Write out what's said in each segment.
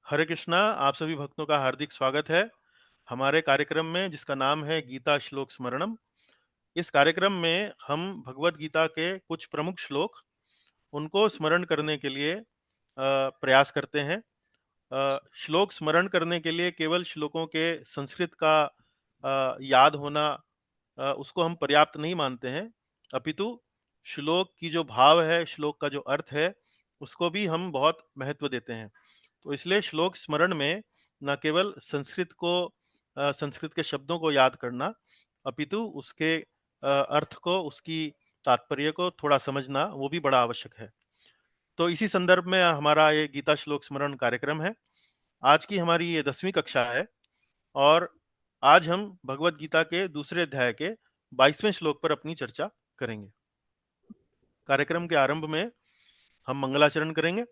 हरे कृष्णा। आप सभी भक्तों का हार्दिक स्वागत है हमारे कार्यक्रम में जिसका नाम है गीता श्लोक स्मरणम। इस कार्यक्रम में हम भगवत गीता के कुछ प्रमुख श्लोक उनको स्मरण करने के लिए प्रयास करते हैं। श्लोक स्मरण करने के लिए केवल श्लोकों के संस्कृत का याद होना उसको हम पर्याप्त नहीं मानते हैं, अपितु श्लोक की जो भाव है, श्लोक का जो अर्थ है, उसको भी हम बहुत महत्व देते हैं। तो इसलिए श्लोक स्मरण में न केवल संस्कृत के शब्दों को याद करना, अपितु उसके अर्थ को, उसकी तात्पर्य को थोड़ा समझना वो भी बड़ा आवश्यक है। तो इसी संदर्भ में हमारा ये गीता श्लोक स्मरण कार्यक्रम है। आज की हमारी ये 10वीं कक्षा है और आज हम भगवत गीता के दूसरे अध्याय के 22वें श्लोक पर अपनी चर्चा करेंगे। कार्यक्रम के आरंभ में हम मंगलाचरण करेंगे।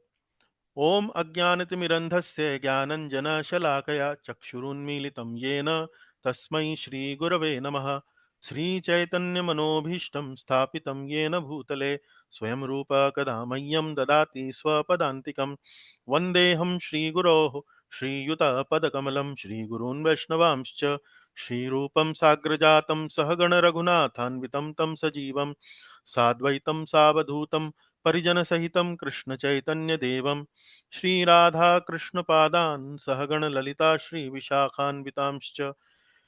ओम अज्ञानतिमिरन्धस्य ज्ञानञ्जनशलाकया चक्षुरुन्मीलितं येन तस्मै श्रीगुरवे नमः। श्रीचैतन्यमनोभीष्टं स्थापितं येन भूतले स्वयं रूप कदा मह्यं ददाति स्वपदान्तिकं। वन्देऽहं श्रीगुरोः श्रीयुतपदकमलं श्रीगुरून् वैष्णवांश्च श्रीरूपं साग्रजातं सहगणरघुनाथान्वितं तं सजीवं साद्वैतं सावधूतं परिजनसहितं कृष्णचैतन्यदेवं श्रीराधाकृष्णपादान् सहगणललिता श्रीविशाखान्वितांश्च।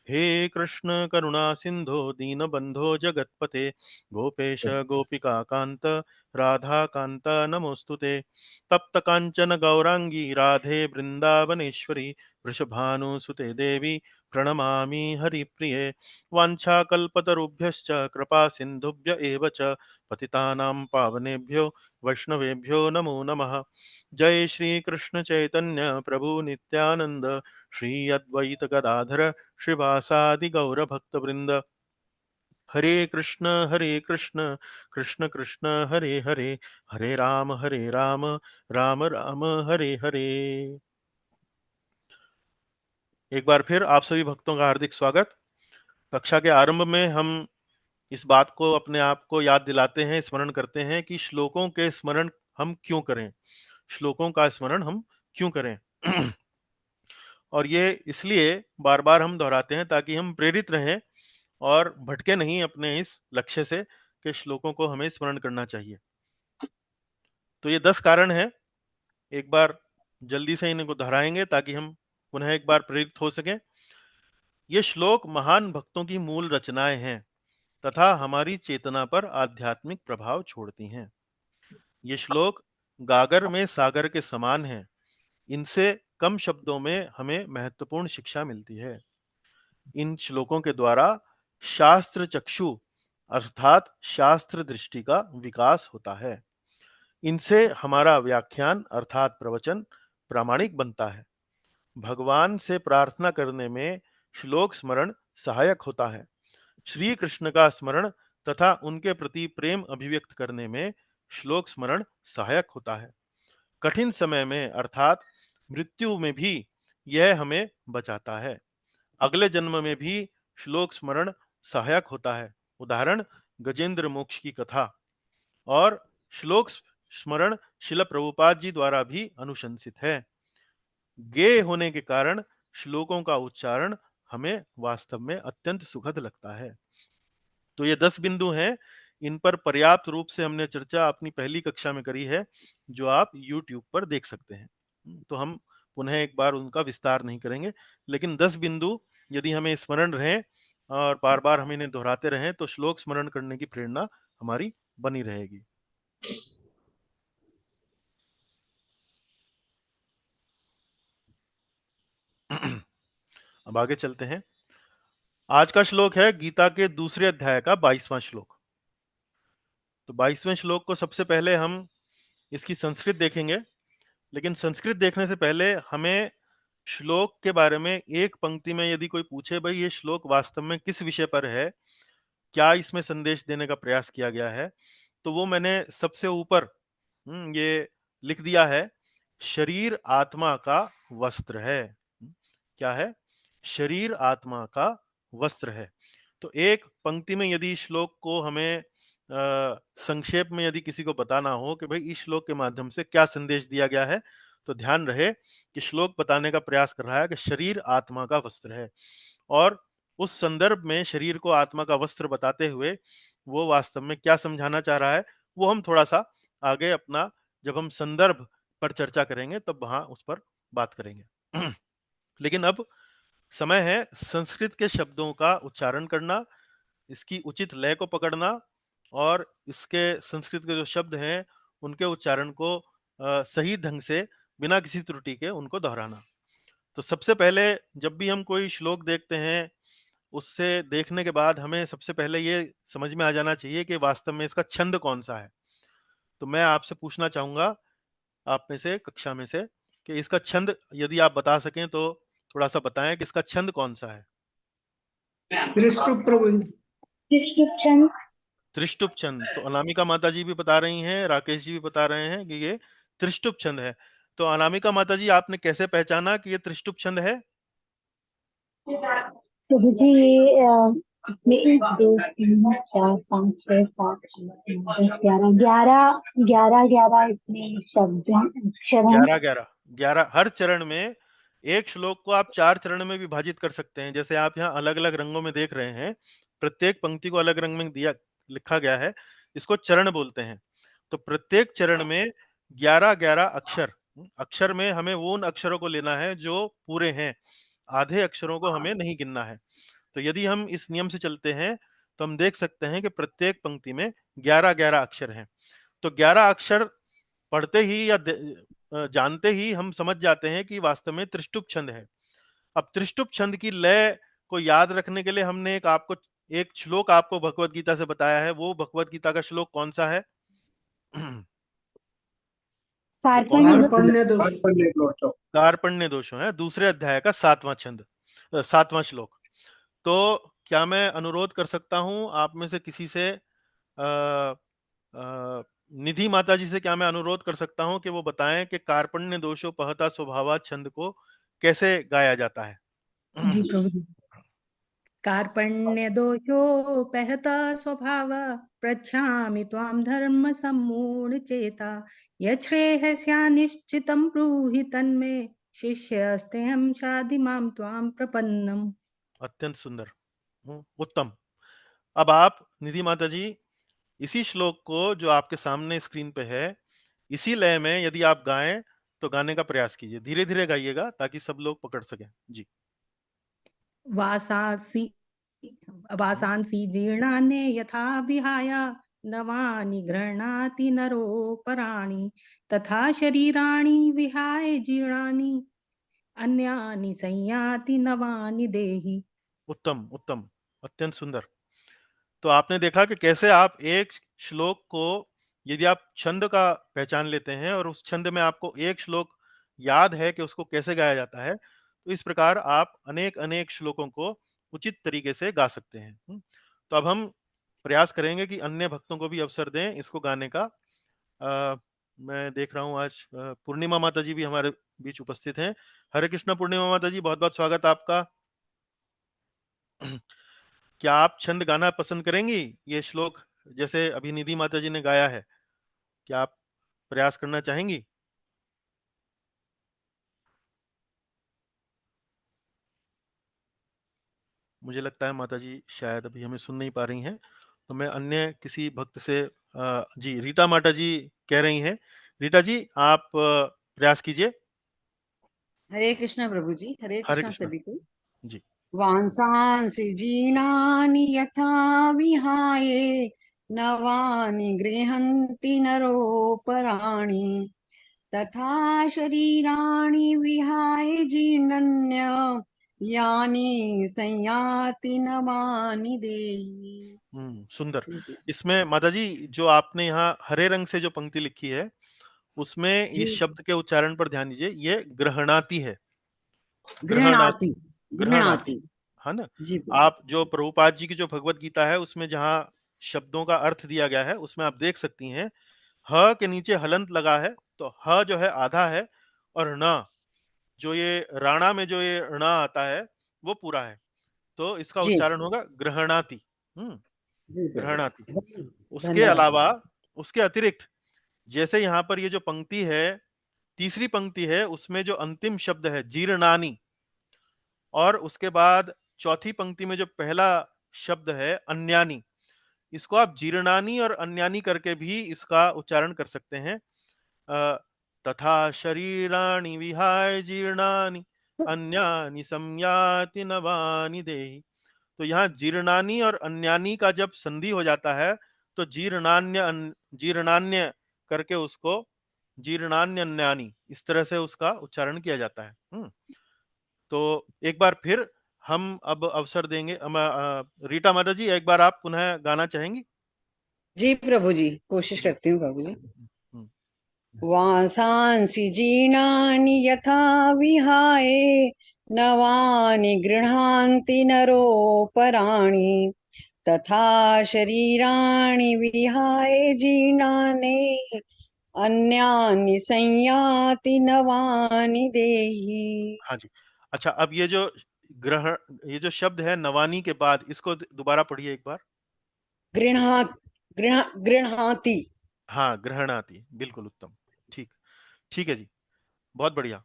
हे कृष्ण करुणा सिंधो दीनबंधो जगत्पते गोपेश गोपिका कांत राधा कांत नमोस्तुते। तप्त कांचन गौरांगी राधे वृंदावनेश्वरी वृषभानुसुते देवी प्रणमामि हरिप्रिये। वाञ्छाकल्पतरुभ्यश्च कृपा सिन्धुभ्य एव च पतितानां पावनेभ्यो वैष्णवेभ्यो नमो नमः। जय श्री कृष्ण चैतन्य प्रभु नित्यानंद श्री अद्वैत गदाधर श्रीवासादि गौर भक्त वृंद। हरे कृष्ण कृष्ण कृष्ण हरे हरे, हरे राम राम राम हरे हरे। एक बार फिर आप सभी भक्तों का हार्दिक स्वागत। कक्षा के आरंभ में हम इस बात को अपने आप को याद दिलाते हैं, स्मरण करते हैं कि श्लोकों के स्मरण हम क्यों करें, श्लोकों का स्मरण हम क्यों करें। और ये इसलिए बार बार हम दोहराते हैं ताकि हम प्रेरित रहें और भटके नहीं अपने इस लक्ष्य से कि श्लोकों को हमें स्मरण करना चाहिए। तो ये 10 कारण हैं। एक बार जल्दी से इनको दोहराएंगे ताकि हम पुनः एक बार प्रेरित हो सकें। ये श्लोक महान भक्तों की मूल रचनाएं हैं तथा हमारी चेतना पर आध्यात्मिक प्रभाव छोड़ती हैं। ये श्लोक गागर में सागर के समान हैं। इनसे कम शब्दों में हमें महत्वपूर्ण शिक्षा मिलती है। इन श्लोकों के द्वारा शास्त्र चक्षु अर्थात शास्त्र दृष्टि का विकास होता है। इनसे हमारा व्याख्यान अर्थात प्रवचन प्रामाणिक बनता है। भगवान से प्रार्थना करने में श्लोक स्मरण सहायक होता है। श्री कृष्ण का स्मरण तथा उनके प्रति प्रेम अभिव्यक्त करने में श्लोक स्मरण सहायक होता है। कठिन समय में अर्थात मृत्यु में भी यह हमें बचाता है। अगले जन्म में भी श्लोक स्मरण सहायक होता है। उदाहरण गजेंद्र मोक्ष की कथा। और श्लोक स्मरण शिल प्रभुपाद जी द्वारा भी अनुशंसित है। गे होने के कारण श्लोकों का उच्चारण हमें वास्तव में अत्यंत सुखद लगता है। तो ये 10 बिंदु हैं। इन पर पर्याप्त रूप से हमने चर्चा अपनी पहली कक्षा में करी है, जो आप YouTube पर देख सकते हैं। तो हम पुनः एक बार उनका विस्तार नहीं करेंगे, लेकिन 10 बिंदु यदि हमें स्मरण रहें और बार-बार हम इन्हें दोहराते रहें तो श्लोक स्मरण करने की प्रेरणा हमारी बनी रहेगी। अब आगे चलते हैं। आज का श्लोक है गीता के दूसरे अध्याय का 22वां श्लोक। तो 22वें श्लोक को सबसे पहले हम इसकी संस्कृत देखेंगे, लेकिन संस्कृत देखने से पहले हमें श्लोक के बारे में एक पंक्ति में यदि कोई पूछे भाई ये श्लोक वास्तव में किस विषय पर है, क्या इसमें संदेश देने का प्रयास किया गया है, तो वो मैंने सबसे ऊपर ये लिख दिया है, शरीर आत्मा का वस्त्र है। क्या है? शरीर आत्मा का वस्त्र है। तो एक पंक्ति में यदि श्लोक को हमें संक्षेप में यदि किसी को बताना हो कि भाई इस श्लोक के माध्यम से क्या संदेश दिया गया है, तो ध्यान रहे कि श्लोक बताने का प्रयास कर रहा है कि शरीर आत्मा का वस्त्र है, और उस संदर्भ में शरीर को आत्मा का वस्त्र बताते हुए वो वास्तव में क्या समझाना चाह रहा है, वो हम थोड़ा-सा आगे अपना जब हम संदर्भ पर चर्चा करेंगे तब वहां उस पर बात करेंगे। लेकिन अब समय है संस्कृत के शब्दों का उच्चारण करना, इसकी उचित लय को पकड़ना, और इसके संस्कृत के जो शब्द हैं उनके उच्चारण को सही ढंग से बिना किसी त्रुटि के उनको दोहराना। तो सबसे पहले जब भी हम कोई श्लोक देखते हैं, उससे देखने के बाद हमें सबसे पहले ये समझ में आ जाना चाहिए कि वास्तव में इसका छंद कौन-सा है। तो मैं आपसे पूछना चाहूँगा, आप में से, कक्षा में से, कि इसका छंद यदि आप बता सकें तो थोड़ा-सा बताएँ कि इसका छंद कौन-सा है? त्रिष्टुप प्रभु जी। त्रिष्टुप छंद। त्रिष्टुप छंद। तो अनामिका माताजी भी बता रही हैं, राकेश जी भी बता रहे हैं कि ये त्रिष्टुप छंद है। तो अनामिका माताजी, आपने कैसे पहचाना कि ये त्रिष्टुप छंद है? प्रभु जी ये इसमें 1 2 3 4 5 6 7 8 9 10 11 11 11 इसमें शब्द हैं, अक्षर हैं। 11-11 11 हर चरण में, एक श्लोक को आप 4 चरण में विभाजित कर सकते हैं। जैसे आप यहाँ अलग-अलग रंगों में देख रहे हैं, प्रत्येक पंक्ति को अलग रंग में दिया लिखा गया है, इसको चरण बोलते हैं। तो प्रत्येक चरण में 11-11 अक्षर, अक्षर में हमें वो उन अक्षरों को लेना है जो पूरे हैं, आधे अक्षरों को हमें नहीं गिनना है। तो यदि हम इस नियम से चलते हैं, तो हम देख सकते हैं कि प्रत्येक पंक्ति में 11-11 अक्षर हैं। तो 11 अक्षर पढ़ते ही या जानते ही हम समझ जाते हैं कि वास्तव में त्रिष्टुप छंद है। अब त्रिष्टुप छंद की लय को याद रखने के लिए हमने एक श्लोक आपको भगवत गीता से बताया है। वो भगवत गीता का श्लोक कौन सा है? वो कौन सा? कार्पण्य दोष। कार्पण्य दोषो है, दूसरे अध्याय का 7वां छंद, 7वां श्लोक। तो क्या मैं अनुरोध कर सकता हूं आप में से किसी से, निधि माता जी से, क्या मैं अनुरोध कर सकता हूं कि वो बताएं कि कार्पण्य दोषो पहता स्वभावा छंद को कैसे गाया जाता है? जी प्रभु जी। कार्पण्य दोषोपहता स्वभाव पृच्छामि त्वां धर्म सम्मूढ़ चेता यच्छ्रेयस्यानिश्चितं ब्रूहि तन्मे शिष्यस्तेऽहं शाधि मां त्वां प्रपन्नम्। अत्यंत सुंदर, उत्तम। अब आप निधि माता जी इसी श्लोक को जो आपके सामने स्क्रीन पे है, इसी लय में यदि आप गाएं तो गाने का प्रयास कीजिए। धीरे धीरे गाइएगा ताकि सब लोग पकड़ सकें। जी। वासांसि वासांसि जीर्णानि यथा विहाय नवानि गृह्णाति नरोपराणि तथा शरीराणि विहाय जीर्णानि अन्यानि संयाति नवानि देहि। उत्तम, उत्तम, अत्यंत सुंदर। तो आपने देखा कि कैसे आप एक श्लोक को, यदि आप छंद का पहचान लेते हैं और उस छंद में आपको एक श्लोक याद है कि उसको कैसे गाया जाता है, तो इस प्रकार आप अनेक-अनेक श्लोकों को उचित तरीके से गा सकते हैं। तो अब हम प्रयास करेंगे कि अन्य भक्तों को भी अवसर दें इसको गाने का। मैं देख रहा हूँ आज पूर्णिमा माता जी भी हमारे बीच उपस्थित हैं। हरे कृष्णा पूर्णिमा माता जी, बहुत-बहुत स्वागत आपका। क्या आप छंद गाना पसंद करेंगी? ये श्लोक जैसे अभी निधि माता जी ने गाया है, क्या आप प्रयास करना चाहेंगी? मुझे लगता है माता जी शायद अभी हमें सुन नहीं पा रही हैं। तो मैं अन्य किसी भक्त से, जी रीटा माता जी कह रही हैं। रीटा जी आप प्रयास कीजिए। हरे कृष्णा प्रभु जी। हरे हरे कृष्णा कृष्णा। सभी को। जी। वांसांसि जीर्णानि यथा विहाय नवानि गृह्णन्ति नरोपराणि तथा शरीराणि विहाय जीर्णन्य यानि संयाति नवानि देहि। सुंदर। इसमें माता जी जो आपने यहाँ हरे रंग से जो पंक्ति लिखी है, उसमें जी। इस शब्द के उच्चारण पर ध्यान दीजिए। ये ग्रहणाति है। ग्रहणाति, गृह्णाति। ग्रहणाति, गृह्णाति। है ना? जी आप जो प्रभुपाद जी की जो भगवत गीता है उसमें जहां शब्दों का अर्थ दिया गया है, उसमें आप देख सकती हैं ह के नीचे हलंत लगा है, तो ह जो है आधा है, और न जो ये राणा में जो ये ण आता है वो पूरा है। तो इसका जी उच्चारण होगा ग्रहणाति। जी ग्रहणाति। प्रभु। उसके धन्यवाद। अलावा, उसके अतिरिक्त, जैसे यहाँ पर ये जो पंक्ति है तीसरी पंक्ति है उसमें जो अंतिम शब्द है जीर्णानि, और उसके बाद चौथी पंक्ति में जो पहला शब्द है अन्यानि, इसको आप जीर्णानि और अन्यानि करके भी इसका उच्चारण कर सकते हैं। तथा शरीराणि विहाय जीर्णानि अन्यानि संयाति नवानि देहि। तो यहाँ जीर्णानि और अन्यानि का जब संधि हो जाता है तो जीर्णान्य करके उसको जीर्णान्यन्यानि इस तरह से उसका उच्चारण किया जाता है। तो एक बार फिर हम अब अवसर देंगे। रीटा माता जी, एक बार आप पुनः गाना चाहेंगी? जी प्रभु जी, कोशिश जी। करती हूँ प्रभु जी। हम्म, वासांसि जीर्णानि यथा विहाय नवानि गृह्णाति नरोपराणि तथा शरीराणि विहाय जीर्णानि अन्यानि संयाति नवानि देहि। हाँ जी। अच्छा, अब ये जो ग्रहण, ये जो शब्द है नवानी के बाद, इसको दोबारा पढ़िए एक बार। गृह्णाति। हाँ, ग्रहणाति, बिल्कुल उत्तम। ठीक, ठीक है जी, बहुत बढ़िया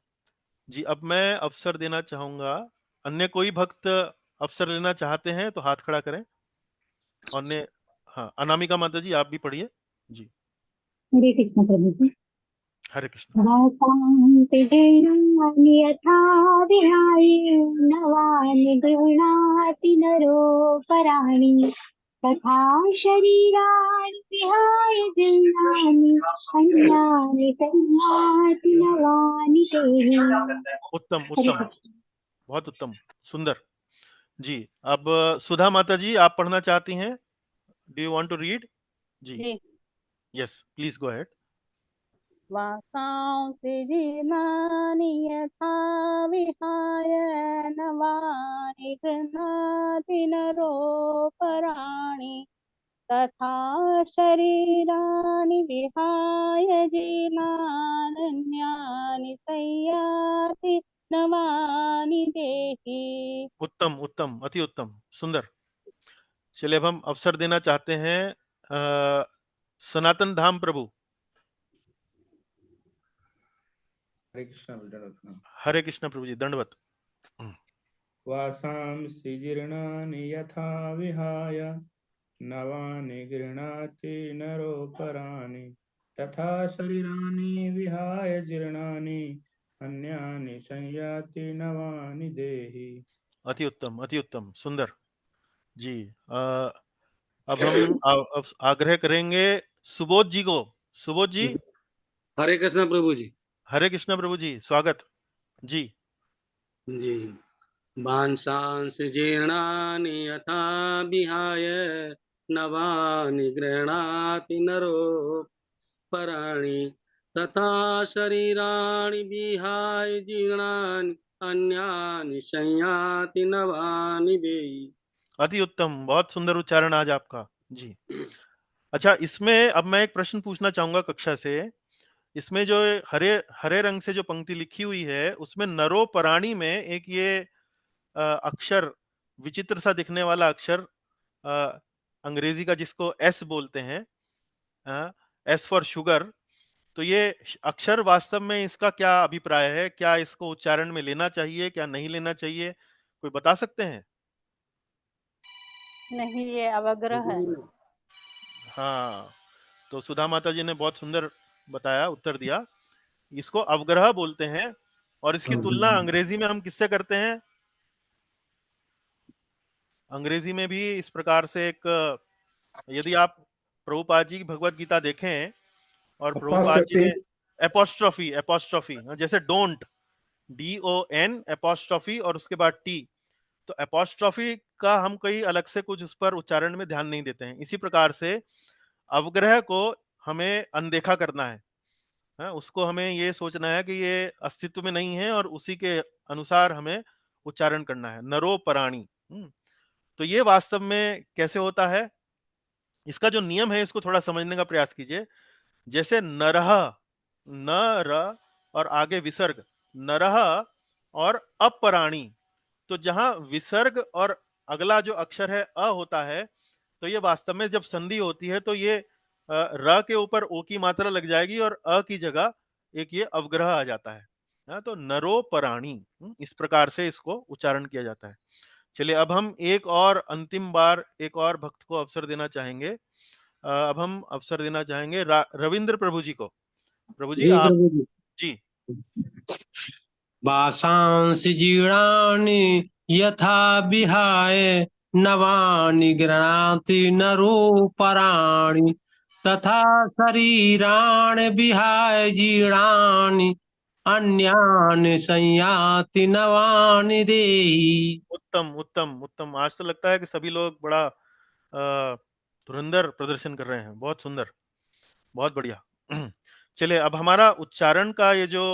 जी। अब मैं अवसर देना चाहूंगा, अन्य कोई भक्त अवसर लेना चाहते हैं तो हाथ खड़ा करें। अन्य, हाँ, अनामिका माता जी आप भी पढ़िए जी। हरे कृष्ण प्रभु जी। हरे कृष्ण। वासांसि जीर्णानि यथा विहाय नवानि गृह्णाति नरोपराणि तथा शरीराणि विहाय जीर्णानि अन्यानि संयाति नवानि देहि। उत्तम हरे उत्तम, कृष्ण। बहुत उत्तम, सुंदर जी। अब सुधा माता जी आप पढ़ना चाहती हैं? Do you want to read? जी, जी। Yes please go ahead. वासांसि जीर्णानि यथा विहाय नवानि गृह्णाति नरोपराणि तथा शरीराणि विहाय जीर्णान्यानि संयाति नवानि देहि। उत्तम उत्तम, अति उत्तम, सुंदर। चलिए अब हम अवसर देना चाहते हैं सनातन धाम प्रभु। हरे कृष्ण विद्यारत्न। हरे कृष्ण प्रभु जी, दंडवत। वासांसि जीर्णानि यथा विहाय नवानि गृह्णाति नरोपराणि तथा शरीराणि विहाय जीर्णानि अन्यानि संयाति नवानि देहि। अति उत्तम, अति उत्तम, सुंदर जी। अब हम आग्रह करेंगे सुबोध जी को। सुबोध जी। हरे कृष्ण प्रभु जी। हरे कृष्ण प्रभु जी, स्वागत जी। जी। वांसांसि जीर्णानि यथा विहाय नवानि गृह्णाति नरोपराणि तथा शरीराणि विहाय जीर्णानि अन्यानि संयाति नवानि देहि। अति उत्तम, बहुत सुंदर उच्चारण आज आपका जी। अच्छा, इसमें अब मैं एक प्रश्न पूछना चाहूंगा कक्षा से। इसमें जो हरे हरे रंग से जो पंक्ति लिखी हुई है उसमें नरोपराणी में एक ये अक्षर, विचित्र सा दिखने वाला अक्षर, अ, अंग्रेजी का जिसको एस बोलते हैं, एस फॉर शुगर। तो ये अक्षर वास्तव में इसका क्या अभिप्राय है? क्या इसको उच्चारण में लेना चाहिए, क्या नहीं लेना चाहिए? कोई बता सकते हैं? नहीं, ये अवग्रह है। हाँ, तो सुधा माता जी ने बहुत सुंदर बताया, उत्तर दिया। इसको अवग्रह बोलते हैं, और इसकी तुलना अंग्रेजी में हम किससे करते हैं? अंग्रेजी में भी इस प्रकार से एक, यदि आप प्रभुपाद जी की भगवत गीता देखें, और प्रभुपाद जी ने एपोस्ट्रोफी, एपोस्ट्रोफी जैसे डोंट, DON एपोस्ट्रोफी और उसके बाद टी, तो एपोस्ट्रोफी का हम कई अलग से कुछ उस पर उच्चारण में ध्यान नहीं देते हैं। इसी प्रकार से अवग्रह को हमें अनदेखा करना है, उसको हमें ये सोचना है कि ये अस्तित्व में नहीं है, और उसी के अनुसार हमें उच्चारण करना है। नरोपराणी। तो ये वास्तव में कैसे होता है, इसका जो नियम है इसको थोड़ा समझने का प्रयास कीजिए। जैसे नरह, न र और आगे विसर्ग, नरह और अपराणी, तो जहां विसर्ग और अगला जो अक्षर है अ होता है, तो ये वास्तव में जब संधि होती है तो ये र के ऊपर ओ की मात्रा लग जाएगी और अ की जगह एक ये अवग्रह आ जाता है। तो नरोपराणी, इस प्रकार से इसको उच्चारण किया जाता है। चलिए अब हम एक और अंतिम बार एक और भक्त को अवसर देना चाहेंगे। अब हम अवसर देना चाहेंगे रविंद्र प्रभु जी को। प्रभु जी जी आप। प्रभु जी। जी। वासांसि जीर्णानि यथा विहाय नवानि गृह्णाति नरोपराणि तथा शरीराणि विहाय जीर्णानि अन्यानि संयाति नवानि देहि। उत्तम उत्तम उत्तम। आज तो लगता है कि सभी लोग बड़ा धुरंधर प्रदर्शन कर रहे हैं। बहुत सुंदर, बहुत बढ़िया। चलिए अब हमारा उच्चारण का ये जो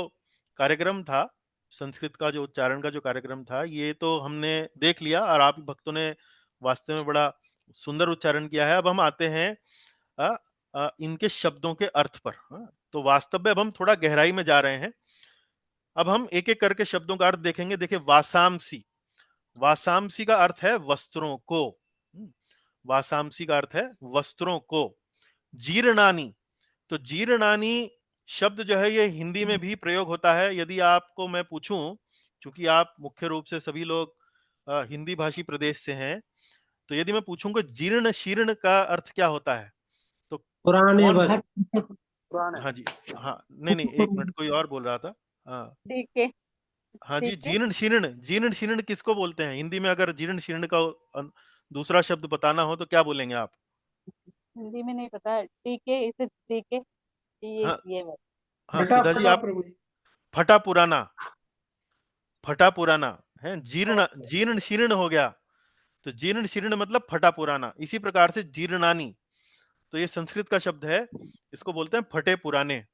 कार्यक्रम था, संस्कृत का जो उच्चारण का जो कार्यक्रम था, ये तो हमने देख लिया और आप भक्तों ने वास्तव में बड़ा सुंदर उच्चारण किया है। अब हम आते हैं इनके शब्दों के अर्थ पर। तो वास्तव में अब हम थोड़ा गहराई में जा रहे हैं। अब हम एक एक करके शब्दों का अर्थ देखेंगे। देखिए, वासांसी, वासांसी का अर्थ है वस्त्रों को। वासांसी का अर्थ है वस्त्रों को। जीर्णानी, तो जीर्णानी शब्द जो है ये हिंदी में भी प्रयोग होता है। यदि आपको मैं पूछूं, क्योंकि आप मुख्य रूप से सभी लोग हिंदी भाषी प्रदेश से हैं, तो यदि मैं पूछूंगा जीर्ण शीर्ण का अर्थ क्या होता है, तो पुराने कौन वस्त्र। बोल? हाँ जी, हाँ, नहीं नहीं, एक मिनट, कोई और बोल रहा था। हाँ, ठीक है। हाँ जी, ठीक है। जीर्ण शीर्ण, जीर्ण शीर्ण किसको बोलते हैं हिंदी में? अगर जीर्ण शीर्ण का दूसरा शब्द बताना हो तो क्या बोलेंगे आप? हिंदी में नहीं पता। ठीक है, इसे ठीक है, हाँ ये बात। हाँ, फटा सुधा जी फटा आप। प्रभु जी। फटा पुराना, फटा पुराना है। जीर्ण, जीर्ण शीर्ण हो गया, तो जीर्ण शीर्ण मतलब फटा पुराना। इसी प्रकार से जीर्णानी, तो ये संस्कृत का शब्द है, इसको बोलते हैं फटे पुराने।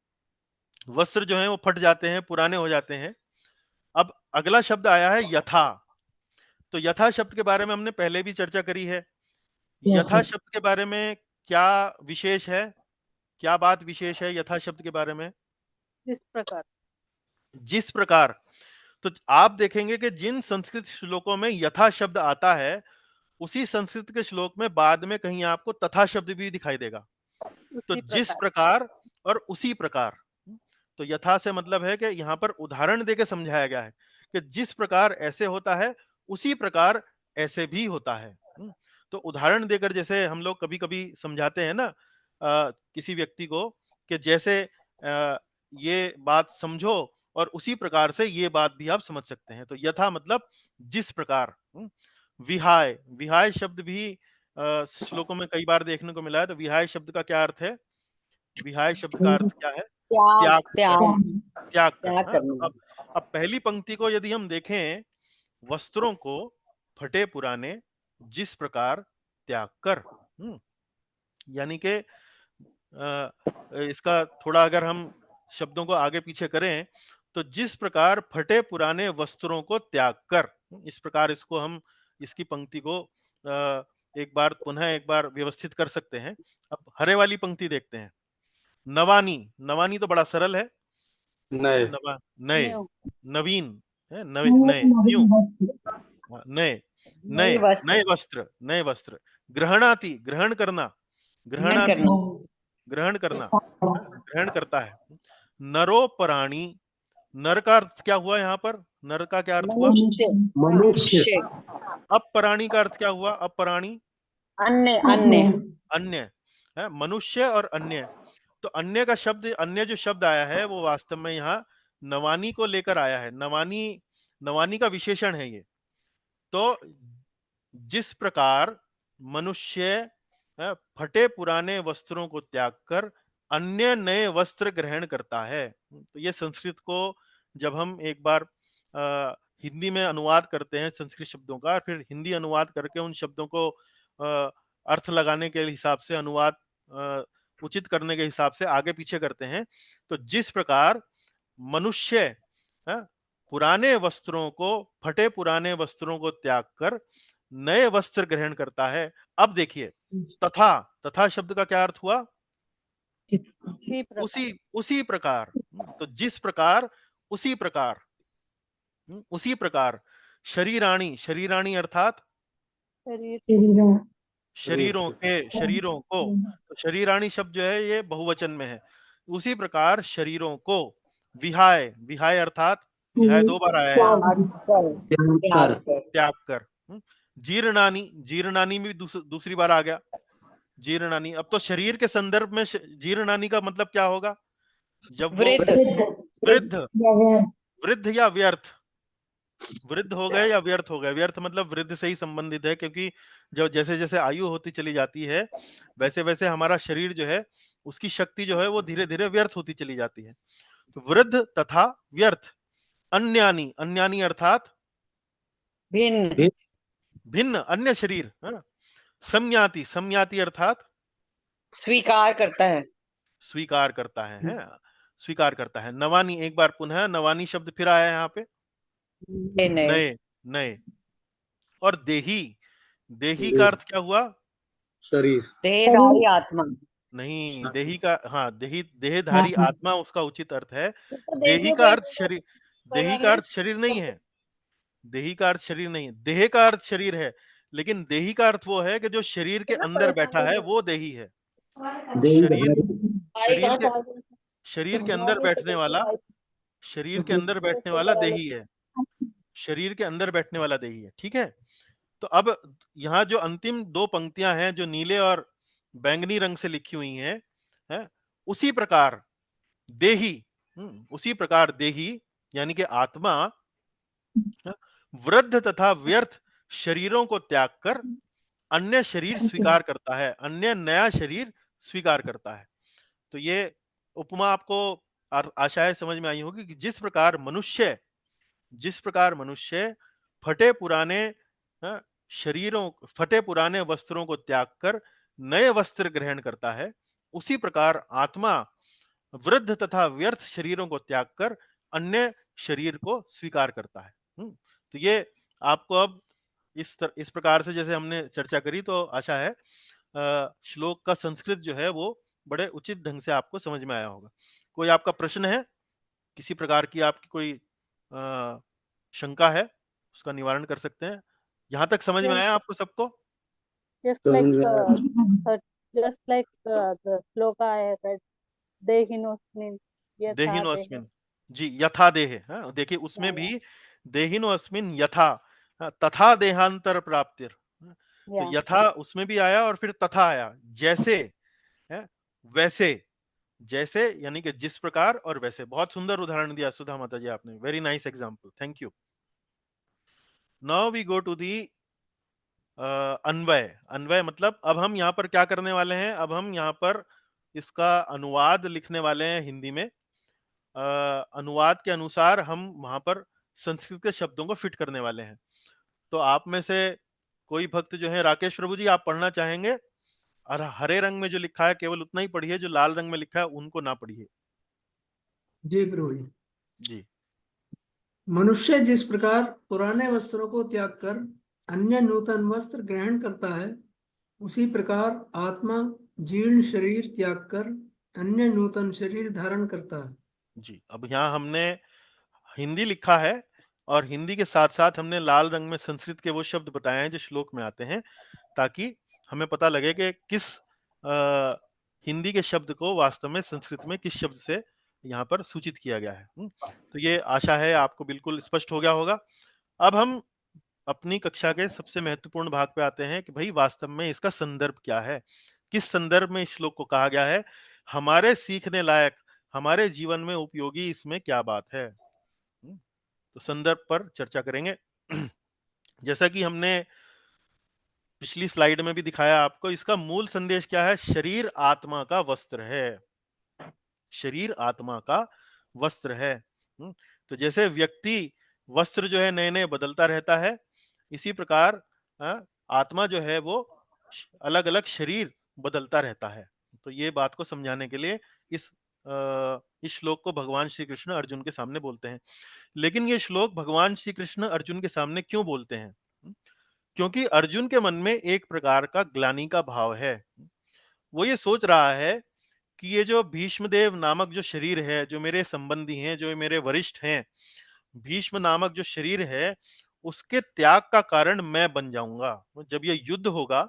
वस्त्र जो हैं वो फट जाते हैं, पुराने हो जाते हैं। अब अगला शब्द आया है यथा। तो यथा शब्द के बारे में हमने पहले भी चर्चा करी है। यथा शब्द के बारे में क्या विशेष है, क्या बात विशेष है यथा शब्द के बारे में? इस प्रकार। जिस प्रकार, तो आप देखेंगे कि जिन संस्कृत श्लोकों में यथा शब्द आता है, उसी संस्कृत के श्लोक में बाद में कहीं आपको तथा शब्द भी दिखाई देगा। तो उसी जिस प्रकार। प्रकार और उसी प्रकार, तो यथा से मतलब है कि यहां पर उदाहरण देके समझाया गया है कि जिस प्रकार ऐसे होता है, उसी प्रकार ऐसे भी होता है। तो उदाहरण देकर जैसे हम लोग कभी कभी समझाते हैं ना किसी व्यक्ति को, कि जैसे ये बात समझो और उसी प्रकार से ये बात भी आप समझ सकते हैं। तो यथा मतलब जिस प्रकार। विहाय, विहाय शब्द भी श्लोकों में कई बार देखने को मिला है। तो विहाय शब्द का क्या अर्थ है? विहाय शब्द का अर्थ क्या है? त्याग त्याग कर, त्याग त्याग कर। त्याग हाँ, तो करना। अब पहली पंक्ति को यदि हम देखें, वस्त्रों को फटे पुराने जिस प्रकार त्याग कर। यानी कि इसका थोड़ा अगर हम शब्दों को आगे पीछे करें, तो जिस प्रकार फटे पुराने वस्त्रों को त्याग कर, इस प्रकार इसको हम, इसकी पंक्ति को एक बार पुनः एक बार व्यवस्थित कर सकते हैं। अब हरे वाली पंक्ति देखते हैं। नवानी, नवानी तो बड़ा सरल है। नए। नए, न्यू। नवीन है, नए, नए, न्यू, नए, नई नए, वस्त्र नए वस्त्र, नए वस्त्र। ग्रहणाति, ग्रहण करना, ग्रहण ग्रहणाति, करना। ग्रहण करना, ग्रहण करता है। नरोपराणी, नर का अर्थ क्या हुआ यहाँ पर? नर का क्या अर्थ हुआ? मनुष्य मनुष्य। मनुष्य। अपराणी का अर्थ क्या हुआ? अपराणी, अन्य अन्य। अन्य है। मनुष्य और अन्य, तो अन्य का शब्द, अन्य जो शब्द आया है वो वास्तव में यहाँ नवानी को लेकर आया है। नवानी, नवानी का विशेषण है ये। तो जिस प्रकार मनुष्य फटे पुराने वस्त्रों को त्याग कर अन्य नए वस्त्र ग्रहण करता है। तो ये संस्कृत को जब हम एक बार हिंदी में अनुवाद करते हैं संस्कृत शब्दों का, फिर हिंदी अनुवाद करके उन शब्दों को अर्थ लगाने के हिसाब से, अनुवाद उचित करने के हिसाब से आगे पीछे करते हैं। तो जिस प्रकार मनुष्य पुराने वस्त्रों को, फटे पुराने वस्त्रों को त्याग कर नए वस्त्र ग्रहण करता है। अब देखिए, तथा, तथा शब्द का क्या अर्थ हुआ? उसी प्रकार। उसी, उसी प्रकार। तो जिस प्रकार, उसी प्रकार, उसी प्रकार। शरीराणी, शरीराणी अर्थात शरीर। शरीरों के, शरीरों को। तो शरीराणी शब्द जो है ये बहुवचन में है। उसी प्रकार शरीरों को, विहाय, विहाय अर्थात विहाय 2 बार आया है यहाँ पे, त्याग कर त्याग कर। जीर्णानी, जीर्णानी में भी दूसरी बार आ गया जीर्णानी। अब तो शरीर के संदर्भ में जीर्णानी का मतलब क्या होगा? जब वो वृद्ध वृद्ध, या व्यर्थ। वृद्ध या व्यर्थ, वृद्ध हो गए या व्यर्थ हो गए। व्यर्थ मतलब वृद्ध से ही संबंधित है, क्योंकि जो जैसे जैसे आयु होती चली जाती है वैसे वैसे हमारा शरीर जो है उसकी शक्ति जो है वो धीरे धीरे व्यर्थ होती चली जाती है। तो वृद्ध तथा व्यर्थ। अन्यानी, अन्यानी अर्थात भिन्न भिन्न, अन्य शरीर। हाँ? सम्याति, सम्याति अर्थात स्वीकार करता है स्वीकार करता है, स्वीकार करता है। नवानी, एक बार पुनः नवानी शब्द फिर आया है यहाँ पे, नए नए नए, नए। और देही, देही का अर्थ क्या हुआ? शरीर। देहधारी आत्मा नहीं, देही का, हाँ, देही, देहधारी आत्मा। आत्मा उसका उचित अर्थ है। देही का अर्थ शरीर, देही का अर्थ शरीर नहीं है, देही का अर्थ शरीर नहीं, देह का अर्थ शरीर है, लेकिन देही का अर्थ वो है कि जो शरीर के अंदर बैठा है वो देही है। शरीर, शरीर के, शरीर के अंदर बैठने वाला, शरीर के अंदर बैठने वाला देही है, शरीर के अंदर बैठने वाला देही है। ठीक है। तो अब यहाँ जो अंतिम 2 पंक्तियां हैं जो नीले और बैंगनी रंग से लिखी हुई हैं, उसी प्रकार देही, उसी प्रकार देही यानी कि आत्मा वृद्ध तथा व्यर्थ शरीरों को त्याग कर अन्य शरीर स्वीकार करता है, अन्य नया शरीर स्वीकार करता है। तो ये उपमा आपको आशा है समझ में आई होगी कि जिस प्रकार मनुष्य, जिस प्रकार मनुष्य फटे पुराने शरीरों, फटे पुराने वस्त्रों को त्याग कर नए वस्त्र ग्रहण करता है, उसी प्रकार आत्मा वृद्ध तथा व्यर्थ शरीरों को त्याग कर अन्य शरीर को स्वीकार करता है। तो ये आपको अब इस प्रकार से जैसे हमने चर्चा करी, तो आशा है श्लोक का संस्कृत जो है वो बड़े उचित ढंग से आपको समझ में आया होगा। कोई आपका प्रश्न है, किसी प्रकार की आपकी कोई शंका है, उसका निवारण कर सकते हैं। यहाँ तक समझ में आया आपको सबको? just like the shloka है that देहिनोस्मिन् यथा देह। देहिनोस्मिन्, जी, यथा देह। हाँ, देखिए उसमें भी देहिनोस्मिन् यथा, तथा देहांतर प्राप्तिर। तो यथा उसमें भी आया और फिर तथा आया, जैसे है वैसे, जैसे यानी कि जिस प्रकार और वैसे। बहुत सुंदर उदाहरण दिया सुधा माता जी आपने, very nice example, thank you. Now we go to the अन्वय। अन्वय मतलब अब हम यहाँ पर क्या करने वाले हैं? अब हम यहाँ पर इसका अनुवाद लिखने वाले हैं हिंदी में। अनुवाद के अनुसार हम वहां पर संस्कृत के शब्दों को फिट करने वाले हैं। तो आप में से कोई भक्त जो है, राकेश प्रभु जी, आप पढ़ना चाहेंगे? और हरे रंग में जो लिखा है केवल उतना ही पढ़िए, जो लाल रंग में लिखा है उनको ना पढ़िए। जी प्रभु जी। जी। मनुष्य जिस प्रकार पुराने वस्त्रों को त्याग कर अन्य नूतन वस्त्र ग्रहण करता है, उसी प्रकार आत्मा जीर्ण शरीर त्याग कर अन्य नूतन शरीर धारण करता है। जी, अब यहाँ हमने हिंदी लिखा है और हिंदी के साथ साथ हमने लाल रंग में संस्कृत के वो शब्द बताए हैं जो श्लोक में आते हैं, ताकि हमें पता लगे कि किस हिंदी के शब्द को वास्तव में संस्कृत में किस शब्द से यहाँ पर सूचित किया गया है। तो ये आशा है आपको बिल्कुल स्पष्ट हो गया होगा। अब हम अपनी कक्षा के सबसे महत्वपूर्ण भाग पे आते हैं कि भाई वास्तव में इसका संदर्भ क्या है, किस संदर्भ में इस श्लोक को कहा गया है, हमारे सीखने लायक, हमारे जीवन में उपयोगी इसमें क्या बात है। तो संदर्भ पर चर्चा करेंगे। जैसा कि हमने पिछली स्लाइड में भी दिखाया आपको, इसका मूल संदेश क्या है? शरीर आत्मा का वस्त्र है, शरीर आत्मा का वस्त्र है। तो जैसे व्यक्ति वस्त्र जो है नए नए बदलता रहता है, इसी प्रकार आत्मा जो है वो अलग अलग शरीर बदलता रहता है। तो ये बात को समझाने के लिए इस श्लोक को भगवान श्री कृष्ण अर्जुन के सामने बोलते हैं। लेकिन ये श्लोक भगवान श्री कृष्ण अर्जुन के सामने क्यों बोलते हैं? क्योंकि अर्जुन के मन में एक प्रकार का ग्लानि का भाव है। वो ये सोच रहा है कि ये जो भीष्मदेव नामक जो शरीर है, जो मेरे संबंधी हैं, जो मेरे वरिष्ठ हैं, भीष्म नामक जो शरीर है, उसके त्याग का कारण मैं बन जाऊंगा। जब ये युद्ध होगा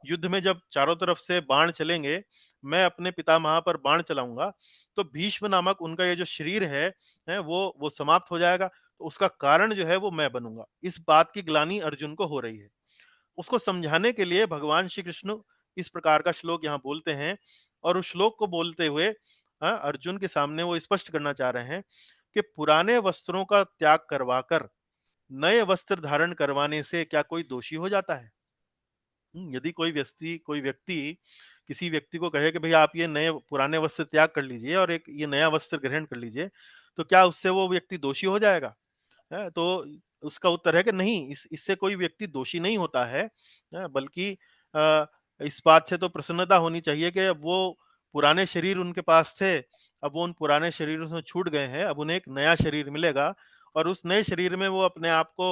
युद्ध में जब चारों तरफ से बाण चलेंगे, मैं अपने पितामह पर बाण चलाऊंगा, तो भीष्म नामक उनका ये जो शरीर है वो समाप्त हो जाएगा। तो उसका कारण जो है वो मैं बनूंगा। इस बात की ग्लानि अर्जुन को हो रही है। उसको समझाने के लिए भगवान श्री कृष्ण इस प्रकार का श्लोक यहाँ बोलते हैं, और उस श्लोक को बोलते हुए अर्जुन के सामने वो स्पष्ट करना चाह रहे हैं कि पुराने वस्त्रों का त्याग करवाकर नए वस्त्र धारण करवाने से क्या कोई दोषी हो जाता है? यदि कोई व्यक्ति किसी व्यक्ति को कहे कि भाई आप ये नए पुराने वस्त्र त्याग कर लीजिए और एक ये नया वस्त्र ग्रहण कर लीजिए, तो क्या उससे वो व्यक्ति दोषी हो जाएगा? है, तो उसका उत्तर है कि नहीं, इससे कोई व्यक्ति दोषी नहीं होता है, बल्कि इस बात से तो प्रसन्नता होनी चाहिए कि अब वो पुराने शरीर उनके पास थे, अब वो उन पुराने शरीरों से छूट गए हैं, अब उन्हें एक नया शरीर मिलेगा और उस नए शरीर में वो अपने आप को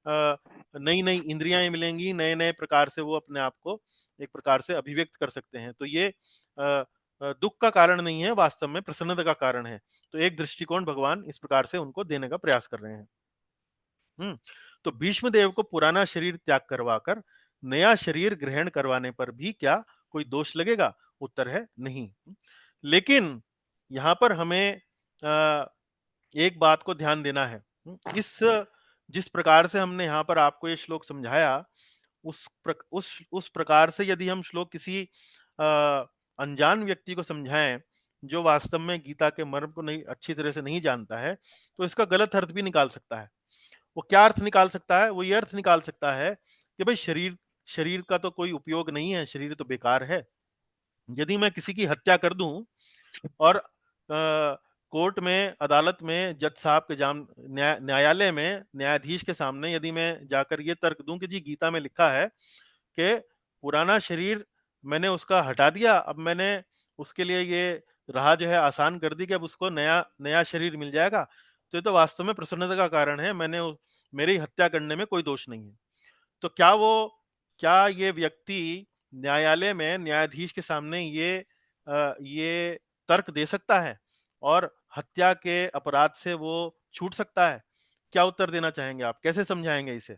नई नई इंद्रियां मिलेंगी, नए नए प्रकार से वो अपने आप को एक प्रकार से अभिव्यक्त कर सकते हैं। तो ये दुख का कारण नहीं है, वास्तव में प्रसन्नता का कारण है। तो एक दृष्टिकोण भगवान इस प्रकार से उनको देने का प्रयास कर रहे हैं। तो भीष्म देव को पुराना शरीर त्याग करवाकर नया शरीर ग्रहण करवाने पर भी क्या कोई दोष लगेगा? उत्तर है नहीं। लेकिन यहां पर हमें एक बात को ध्यान देना है। इस जिस प्रकार से हमने यहाँ पर आपको ये श्लोक समझाया, उस प्रकार से यदि हम श्लोक किसी अनजान व्यक्ति को समझाएं, जो वास्तव में गीता के मर्म को नहीं अच्छी तरह से नहीं जानता है, तो इसका गलत अर्थ भी निकाल सकता है। वो क्या अर्थ निकाल सकता है? वो ये अर्थ निकाल सकता है कि भाई शरीर का तो कोई उपयोग नहीं है, शरीर तो बेकार है। यदि मैं किसी की हत्या कर दूं और कोर्ट में, अदालत में, जज साहब के न्यायालय में न्यायाधीश के सामने यदि मैं जाकर ये तर्क दूं कि जी गीता में लिखा है कि पुराना शरीर मैंने उसका हटा दिया, अब मैंने उसके लिए ये राह जो है आसान कर दी कि अब उसको नया शरीर मिल जाएगा, तो ये तो वास्तव में प्रसन्नता का कारण है, मेरी हत्या करने में कोई दोष नहीं है। तो क्या ये व्यक्ति न्यायालय में न्यायाधीश के सामने ये तर्क दे सकता है और हत्या के अपराध से वो छूट सकता है? क्या उत्तर देना चाहेंगे आप? कैसे समझाएंगे इसे?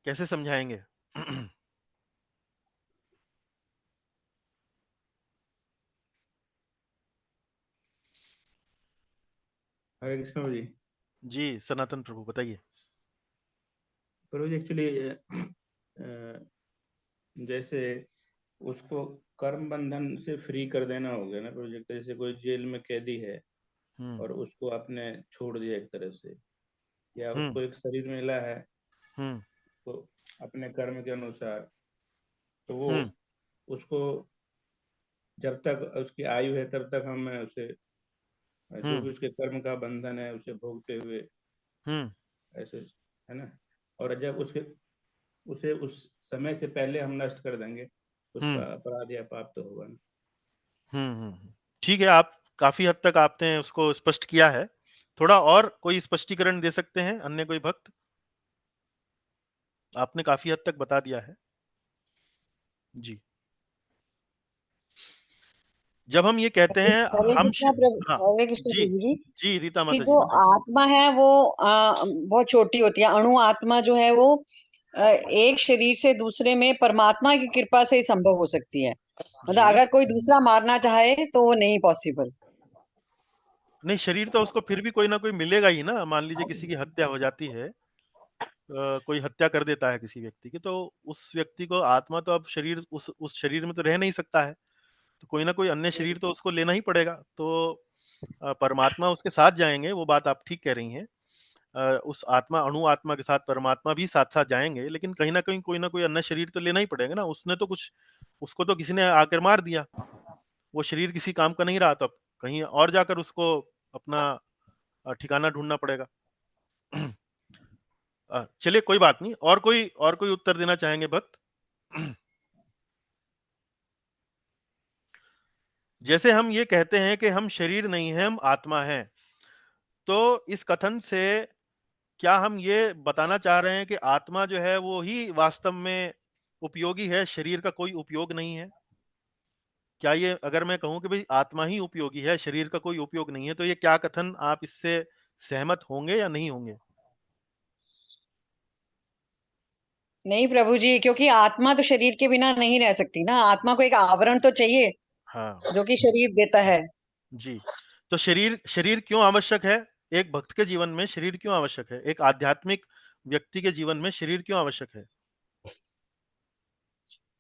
कैसे समझाएंगे? हरे कृष्ण जी। जी सनातन प्रभु बताइए। प्रभु जी एक्चुअली जैसे उसको कर्म बंधन से फ्री कर देना हो गया ना प्रोजेक्ट। जैसे कोई जेल में कैदी है और उसको आपने छोड़ दिया एक तरह से, या उसको एक शरीर मिला है तो अपने कर्म के अनुसार, तो वो उसको जब तक उसकी आयु है तब तक हम उसे जो भी उसके कर्म का बंधन है उसे भोगते हुए ऐसे, है ना। और जब उसे उस समय से पहले हम नष्ट कर देंगे, उसका अपराध या पाप तो होगा ना। ठीक है, आप काफी हद तक आपने उसको स्पष्ट किया है। थोड़ा और कोई स्पष्टीकरण दे सकते हैं अन्य कोई भक्त? आपने काफी हद तक बता दिया है जी। जब हम ये कहते हैं हरे हम कृष्णा हाँ हरे कृष्ण जी प्रभु जी जी रीता कि माता जी जो बताइए। आत्मा है वो बहुत छोटी होती है। अणु आत्मा जो है वो एक शरीर से दूसरे में परमात्मा की कृपा से ही संभव हो सकती है। मतलब जी अगर कोई दूसरा मारना चाहे तो वो नहीं पॉसिबल। नहीं, शरीर तो उसको फिर भी कोई ना कोई मिलेगा ही ना। मान लीजिए किसी की हत्या हो जाती है, कोई हत्या कर देता है किसी व्यक्ति की, तो उस व्यक्ति को आत्मा तो अब शरीर उस शरीर में तो रह नहीं सकता है, तो कोई ना कोई अन्य शरीर तो उसको लेना ही पड़ेगा। तो परमात्मा उसके साथ जाएंगे, वो बात आप ठीक कह रही हैं। उस अणु आत्मा के साथ परमात्मा भी साथ साथ जाएंगे, लेकिन कहीं ना कोई अन्य शरीर तो लेना ही पड़ेगा ना। उसको तो किसी ने आकर मार दिया, वो शरीर किसी काम का नहीं रहा, तो अब कहीं और जाकर उसको अपना ठिकाना ढूंढना पड़ेगा। चलिए कोई बात नहीं। और कोई उत्तर देना चाहेंगे भक्त? जैसे हम ये कहते हैं कि हम शरीर नहीं है, हम आत्मा हैं, तो इस कथन से क्या हम ये बताना चाह रहे हैं कि आत्मा जो है वो ही वास्तव में उपयोगी है, शरीर का कोई उपयोग नहीं है? क्या ये, अगर मैं कहूं कि भाई आत्मा ही उपयोगी है, शरीर का कोई उपयोग नहीं है, तो ये क्या कथन आप इससे सहमत होंगे या नहीं होंगे? नहीं प्रभु जी, क्योंकि आत्मा तो शरीर के बिना नहीं रह सकती ना, आत्मा को एक आवरण तो चाहिए हाँ जो कि शरीर देता है। जी। तो शरीर शरीर क्यों आवश्यक है? एक भक्त के जीवन में शरीर क्यों आवश्यक है? एक आध्यात्मिक व्यक्ति के जीवन में शरीर क्यों आवश्यक है?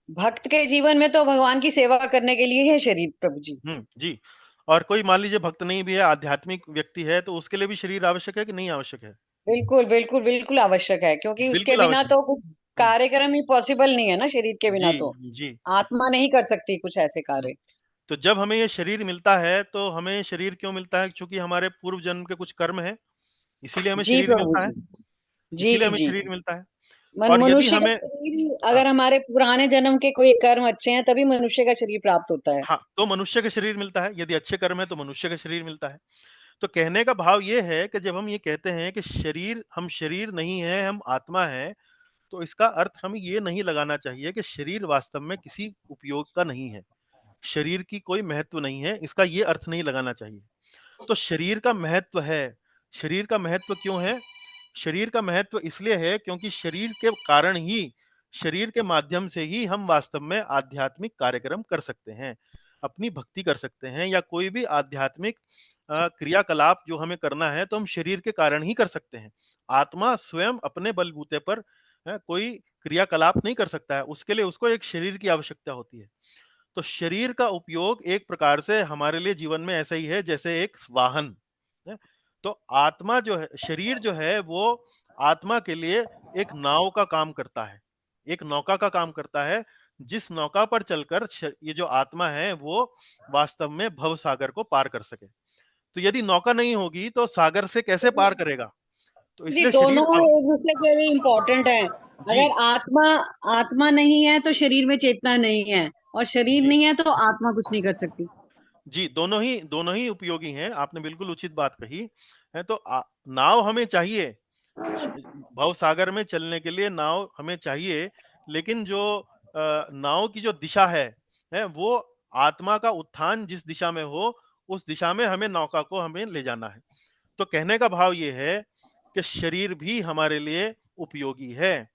भक्त के जीवन में तो भगवान की सेवा करने के लिए है शरीर प्रभु जी। जी। और कोई मान लीजिए भक्त नहीं भी है, आध्यात्मिक व्यक्ति है, तो उसके लिए भी शरीर आवश्यक है कि नहीं आवश्यक है? बिल्कुल बिल्कुल बिल्कुल आवश्यक है, क्योंकि उसके बिल्कुल बिना आवश्यक तो कुछ है। कार्यक्रम ही पॉसिबल नहीं है ना, शरीर के बिना जी तो जी। आत्मा नहीं कर सकती कुछ ऐसे हम्म, कार्य। तो जब हमें ये शरीर मिलता है तो हमें शरीर क्यों मिलता है? क्योंकि हमारे पूर्व जन्म के कुछ कर्म है, इसीलिए हमें जी शरीर प्रभु मिलता है। जी। जी इसीलिए हमें जी शरीर जी। मिलता है। और यदि मनुष्य का हमें शरीर ही, हाँ अगर हमारे पुराने जन्म के कोई कर्म अच्छे हैं तभी मनुष्य का शरीर प्राप्त होता है। हाँ, तो मनुष्य का शरीर मिलता है। यदि अच्छे कर्म है तो मनुष्य का शरीर मिलता है। तो कहने का भाव ये है कि जब हम ये कहते हैं कि हम शरीर नहीं है, हम आत्मा है, तो इसका अर्थ हमें ये नहीं लगाना चाहिए कि शरीर वास्तव में किसी उपयोग का नहीं है, शरीर की कोई महत्व नहीं है, इसका ये अर्थ नहीं लगाना चाहिए। तो शरीर का महत्व है। शरीर का महत्व क्यों है? शरीर का महत्व इसलिए है क्योंकि शरीर के कारण ही, शरीर के माध्यम से ही हम वास्तव में आध्यात्मिक कार्यक्रम कर सकते हैं, अपनी भक्ति कर सकते हैं, या कोई भी आध्यात्मिक क्रियाकलाप जो हमें करना है तो हम शरीर के कारण ही कर सकते हैं। आत्मा स्वयं अपने बलबूते पर कोई क्रियाकलाप नहीं कर सकता है, उसके लिए उसको एक शरीर की आवश्यकता होती है। तो शरीर का उपयोग एक प्रकार से हमारे लिए जीवन में ऐसा ही है जैसे एक वाहन है। तो आत्मा जो है, शरीर जो है वो आत्मा के लिए एक नाव का काम करता है, एक नौका का काम करता है, जिस नौका पर चलकर ये जो आत्मा है वो वास्तव में भव सागर को पार कर सके। तो यदि नौका नहीं होगी तो सागर से कैसे पार करेगा? तो जी, इसलिए दोनों शरीर एक दूसरे के लिए इम्पोर्टेंट है। जी अगर आत्मा आत्मा नहीं है तो शरीर में चेतना नहीं है, और शरीर जी नहीं है तो आत्मा कुछ नहीं कर सकती। जी, दोनों ही उपयोगी हैं। आपने बिल्कुल उचित बात कही है। तो नाव हमें चाहिए, भव सागर में चलने के लिए नाव हमें चाहिए, लेकिन जो नाव की जो दिशा है वो आत्मा का उत्थान जिस दिशा में हो, उस दिशा में हमें नौका को हमें ले जाना है। तो कहने का भाव ये है कि शरीर भी हमारे लिए उपयोगी है,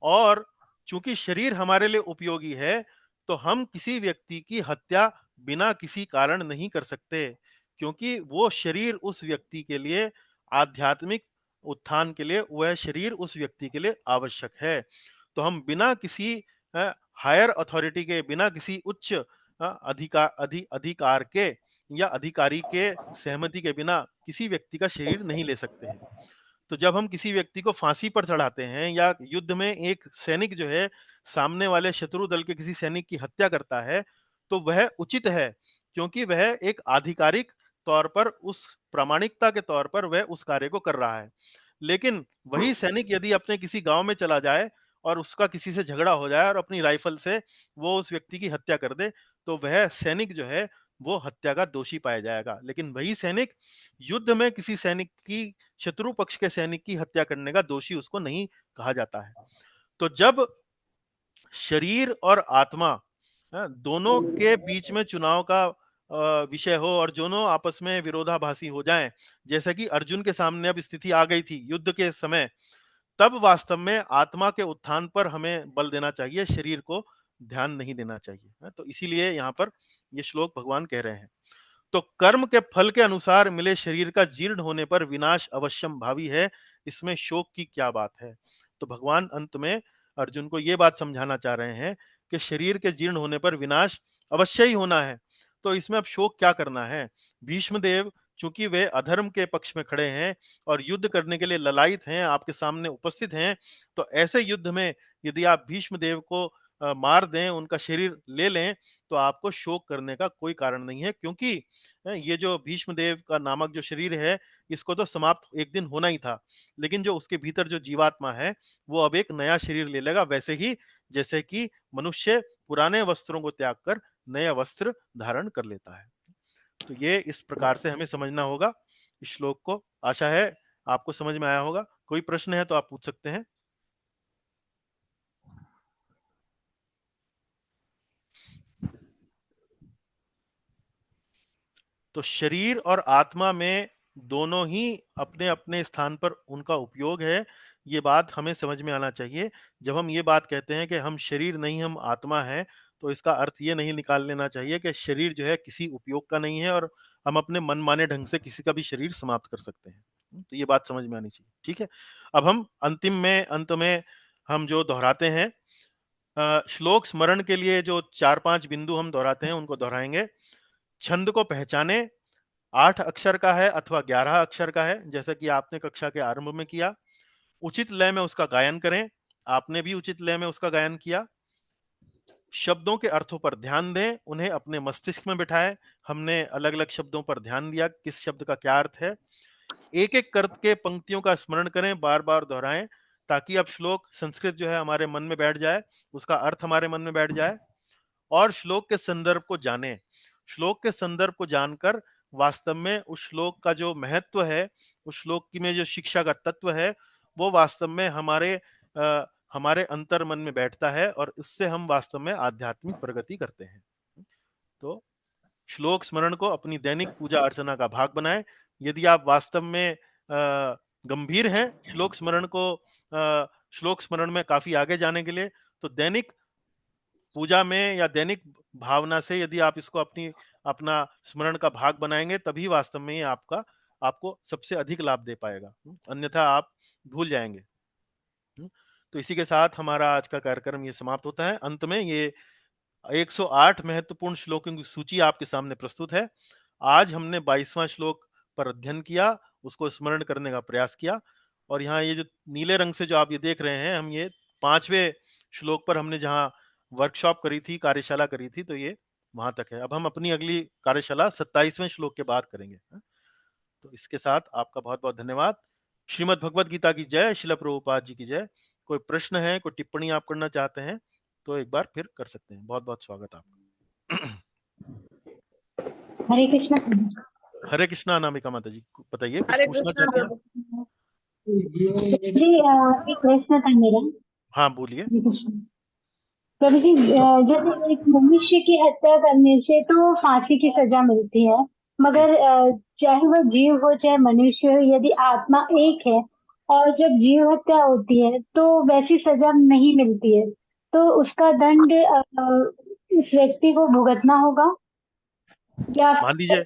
और चूंकि शरीर हमारे लिए उपयोगी है तो हम किसी व्यक्ति की हत्या बिना किसी कारण नहीं कर सकते, क्योंकि वो शरीर उस व्यक्ति के लिए, आध्यात्मिक उत्थान के लिए वह शरीर उस व्यक्ति के लिए आवश्यक है। तो हम बिना किसी हायर अथॉरिटी के, बिना किसी उच्च अधिकार के या अधिकारी के सहमति के बिना किसी व्यक्ति का शरीर नहीं ले सकते हैं। तो जब हम किसी व्यक्ति को फांसी पर चढ़ाते हैं, या युद्ध में एक सैनिक जो है सामने वाले शत्रु दल के किसी सैनिक की हत्या करता है, तो वह उचित है, क्योंकि वह एक आधिकारिक तौर पर, उस प्रामाणिकता के तौर पर वह उस कार्य को कर रहा है। लेकिन वही सैनिक यदि अपने किसी गांव में चला जाए और उसका किसी से झगड़ा हो जाए और अपनी राइफल से वो उस व्यक्ति की हत्या कर दे, तो वह सैनिक जो है वो हत्या का दोषी पाया जाएगा। लेकिन वही सैनिक युद्ध में किसी सैनिक की, शत्रु पक्ष के सैनिक की हत्या करने का दोषी उसको नहीं कहा जाता है। तो जब शरीर और आत्मा दोनों के बीच में चुनाव का विषय हो और दोनों आपस में विरोधाभासी हो जाएं, जैसे कि अर्जुन के सामने अब स्थिति आ गई थी युद्ध के समय, तब वास्तव में आत्मा के उत्थान पर हमें बल देना चाहिए, शरीर को ध्यान नहीं देना चाहिए। तो इसीलिए यहाँ पर ये श्लोक भगवान कह रहे हैं। तो कर्म के फल के अनुसार मिले शरीर का जीर्ण होने पर विनाश अवश्यम भावी है, इसमें शोक की क्या बात है? तो भगवान अंत में अर्जुन को यह बात समझाना चाह रहे हैं कि शरीर के जीर्ण होने पर विनाश अवश्य ही होना है, तो इसमें अब शोक क्या करना है? भीष्मदेव चूंकि वे अधर्म के पक्ष में खड़े हैं और युद्ध करने के लिए ललायित हैं, आपके सामने उपस्थित हैं, तो ऐसे युद्ध में यदि आप भीष्मदेव को मार दें, उनका शरीर ले लें, तो आपको शोक करने का कोई कारण नहीं है, क्योंकि ये जो भीष्मदेव का नामक जो शरीर है, इसको तो समाप्त एक दिन होना ही था। लेकिन जो उसके भीतर जो जीवात्मा है वो अब एक नया शरीर ले लेगा, वैसे ही जैसे कि मनुष्य पुराने वस्त्रों को त्याग कर नया वस्त्र धारण कर लेता है। तो ये इस प्रकार से हमें समझना होगा इस श्लोक को। आशा है आपको समझ में आया होगा। कोई प्रश्न है तो आप पूछ सकते हैं। तो शरीर और आत्मा में दोनों ही अपने अपने स्थान पर उनका उपयोग है। ये बात हमें समझ में आना चाहिए। जब हम ये बात कहते हैं कि हम शरीर नहीं, हम आत्मा हैं, तो इसका अर्थ ये नहीं निकाल लेना चाहिए कि शरीर जो है किसी उपयोग का नहीं है और हम अपने मनमाने ढंग से किसी का भी शरीर समाप्त कर सकते हैं। तो ये बात समझ में आनी चाहिए। ठीक है, अब हम अंत में हम जो दोहराते हैं, श्लोक स्मरण के लिए जो 4-5 बिंदु हम दोहराते हैं उनको दोहराएंगे। छंद को पहचाने, 8 अक्षर का है अथवा 11 अक्षर का है, जैसा कि आपने कक्षा के आरंभ में किया। उचित लय में उसका गायन करें, आपने भी उचित लय में उसका गायन किया। शब्दों के अर्थों पर ध्यान दें, उन्हें अपने मस्तिष्क में बिठाएं। हमने अलग अलग शब्दों पर ध्यान दिया, किस शब्द का क्या अर्थ है। एक एक करके पंक्तियों का स्मरण करें, बार बार दोहराएं, ताकि अब श्लोक संस्कृत जो है हमारे मन में बैठ जाए, उसका अर्थ हमारे मन में बैठ जाए। और श्लोक के संदर्भ को जानें। श्लोक के संदर्भ को जानकर वास्तव में उस श्लोक का जो महत्व है, उस श्लोक की में जो शिक्षा का तत्व है, वो वास्तव में हमारे अंतर मन में बैठता है और इससे हम वास्तव में आध्यात्मिक प्रगति करते हैं। तो श्लोक स्मरण को अपनी दैनिक पूजा अर्चना का भाग बनाएं। यदि आप वास्तव में गंभीर हैं श्लोक स्मरण में काफी आगे जाने के लिए, तो दैनिक पूजा में या दैनिक भावना से यदि आप इसको अपना स्मरण का भाग बनाएंगे, तभी वास्तव में ये आपको सबसे अधिक लाभ दे पाएगा। अन्यथा आप भूल जाएंगे। तो इसी के साथ हमारा आज का कार्यक्रम ये समाप्त होता है। अंत में ये 108 महत्वपूर्ण श्लोकों की सूची आपके सामने प्रस्तुत है। आज हमने 22वां श्लोक पर अध्ययन किया, उसको स्मरण करने का प्रयास किया, और यहाँ ये जो नीले रंग से जो आप ये देख रहे हैं, हम ये 5वें श्लोक पर हमने जहाँ वर्कशॉप करी थी, कार्यशाला करी थी, तो ये वहां तक है। अब हम अपनी अगली कार्यशाला 27वें श्लोक के बाद करेंगे। तो इसके साथ आपका बहुत बहुत धन्यवाद। श्रीमद् भगवद गीता की जय, श्रील प्रभुपाद जी की जय। कोई प्रश्न है, कोई टिप्पणी आप करना चाहते हैं तो एक बार फिर कर सकते हैं। बहुत बहुत स्वागत आपका। हरे कृष्णा। हरे कृष्णा अनामिका माता जी, बताइए कुछ हरे पूछना कृष्णा चाहती हैं? जी एक प्रश्न था मेरा। हाँ बोलिए। प्रभु जी, जैसे एक मनुष्य की हत्या करने से तो फांसी की सजा मिलती है, मगर चाहे वह जीव हो चाहे मनुष्य हो, यदि आत्मा एक है और जब जीव हत्या होती है तो वैसी सजा नहीं मिलती है, तो उसका दंड उस व्यक्ति को भुगतना होगा या? मान लीजिए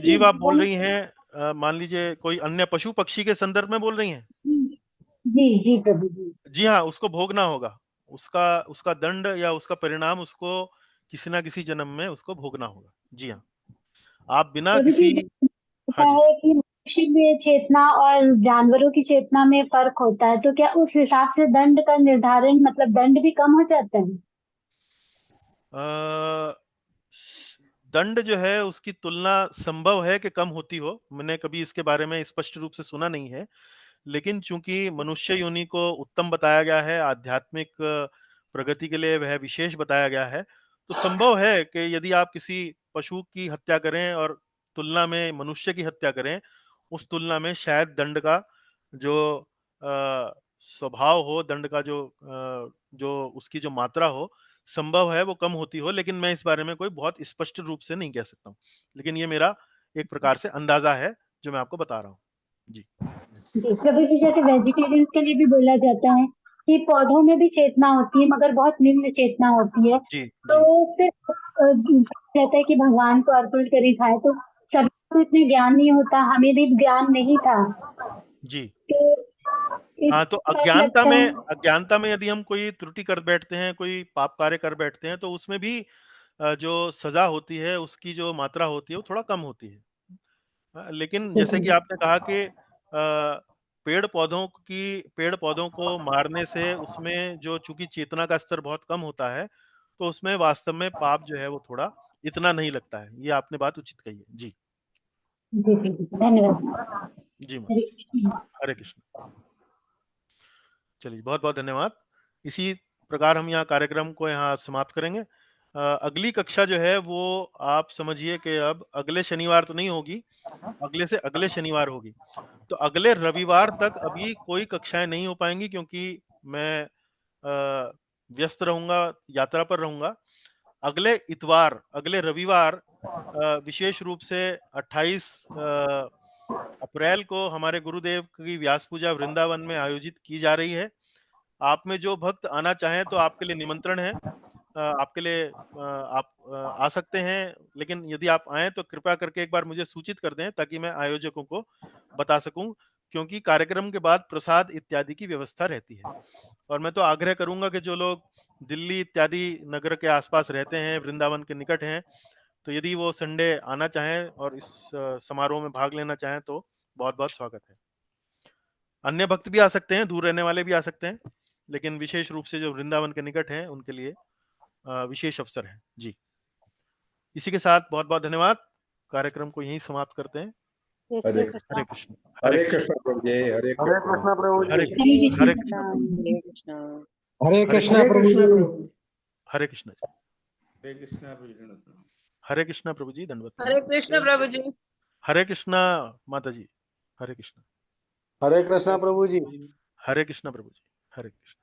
जीव आप बोल रही हैं, मान लीजिए कोई अन्य पशु पक्षी के संदर्भ में बोल रही हैं? जी जी प्रभु जी। जी हाँ, उसको भोगना होगा। उसका दंड या उसका परिणाम उसको किसी ना किसी जन्म में उसको भोगना होगा। जी हाँ, आप बिना प्रभु जी, किसी। होता हाँ जी। है कि मनुष्य में चेतना और जानवरों की चेतना में फर्क होता है, तो क्या उस हिसाब से दंड का निर्धारण, मतलब दंड भी कम हो जाता है? दंड जो है उसकी तुलना संभव है कि कम होती हो। मैंने कभी इसके बारे में स्पष्ट रूप से सुना नहीं है, लेकिन चूंकि मनुष्य योनि को उत्तम बताया गया है, आध्यात्मिक प्रगति के लिए वह विशेष बताया गया है, तो संभव है कि यदि आप किसी पशु की हत्या करें और तुलना में मनुष्य की हत्या करें, उस तुलना में शायद दंड का जो स्वभाव हो, दंड का जो उसकी जो मात्रा हो, संभव है वो कम होती हो। लेकिन मैं इस बारे में कोई बहुत स्पष्ट रूप से नहीं कह सकता हूँ, लेकिन ये मेरा एक प्रकार से अंदाजा है जो मैं आपको बता रहा हूँ। जी जी प्रभु जी, जैसे वेजिटेरियंस के लिए भी बोला जाता है कि पौधों में भी चेतना होती है मगर बहुत निम्न चेतना होती है, जी तो जी फिर कहता है कि भगवान को अर्पण करी खाए, तो सभी को इतने ज्ञान नहीं होता, हमें भी ज्ञान नहीं था, जी। तो हाँ, तो लगता है। अज्ञानता में यदि हम कोई त्रुटि कर बैठते हैं, कोई पाप कार्य कर बैठते हैं, तो उसमें भी जो सजा होती है, उसकी जो मात्रा होती है वो थोड़ा कम होती है। लेकिन जैसे कि आपने कहा कि पेड़ पौधों को मारने से उसमें जो चूंकि चेतना का स्तर बहुत कम होता है, तो उसमें वास्तव में पाप जो है वो थोड़ा इतना नहीं लगता है। ये आपने बात उचित कही है। जी जी जी जी, धन्यवाद। जी हरे माता। कृष्ण। हरे कृष्ण। चलिए, बहुत बहुत धन्यवाद। इसी प्रकार हम यहाँ कार्यक्रम को यहाँ समाप्त करेंगे। अगली कक्षा जो है वो आप समझिए कि अब अगले शनिवार तो नहीं होगी, अगले से अगले शनिवार होगी। तो अगले रविवार तक अभी कोई कक्षाएं नहीं हो पाएंगी, क्योंकि मैं व्यस्त रहूंगा, यात्रा पर रहूंगा। अगले रविवार विशेष रूप से 28 अप्रैल को हमारे गुरुदेव की व्यास पूजा वृंदावन में आयोजित की जा रही है। आप में जो भक्त आना चाहें तो आपके लिए निमंत्रण है। आपके लिए आप आ सकते हैं, लेकिन यदि आप आए तो कृपया करके एक बार मुझे सूचित कर दें ताकि मैं आयोजकों को बता सकूं, क्योंकि कार्यक्रम के बाद प्रसाद इत्यादि की व्यवस्था रहती है। और मैं तो आग्रह करूंगा कि जो लोग दिल्ली इत्यादि नगर के आसपास रहते हैं, वृंदावन के निकट हैं, तो यदि वो संडे आना चाहें और इस समारोह में भाग लेना चाहें तो बहुत बहुत स्वागत है। अन्य भक्त भी आ सकते हैं, दूर रहने वाले भी आ सकते हैं, लेकिन विशेष रूप से जो वृंदावन के निकट हैं उनके लिए विशेष अवसर है जी। इसी के साथ बहुत बहुत धन्यवाद। कार्यक्रम को यहीं समाप्त करते हैं। हरे हरे कृष्ण। हरे कृष्ण प्रभु जी, हरे कृष्ण प्रभु हरे जी। कृष्ण। हरे कृष्णा कृष्ण। हरे कृष्णा हरे कृष्णा हरे प्रभु कृष्णा जी। प्रभु। हरे कृष्ण। हरे कृष्णा प्रभु जी। हरे कृष्ण प्रभु जी, दंडवत। हरे कृष्ण प्रभु जी। हरे कृष्णा माता जी। हरे कृष्ण। हरे कृष्णा प्रभु जी। हरे कृष्ण प्रभु जी। हरे कृष्ण।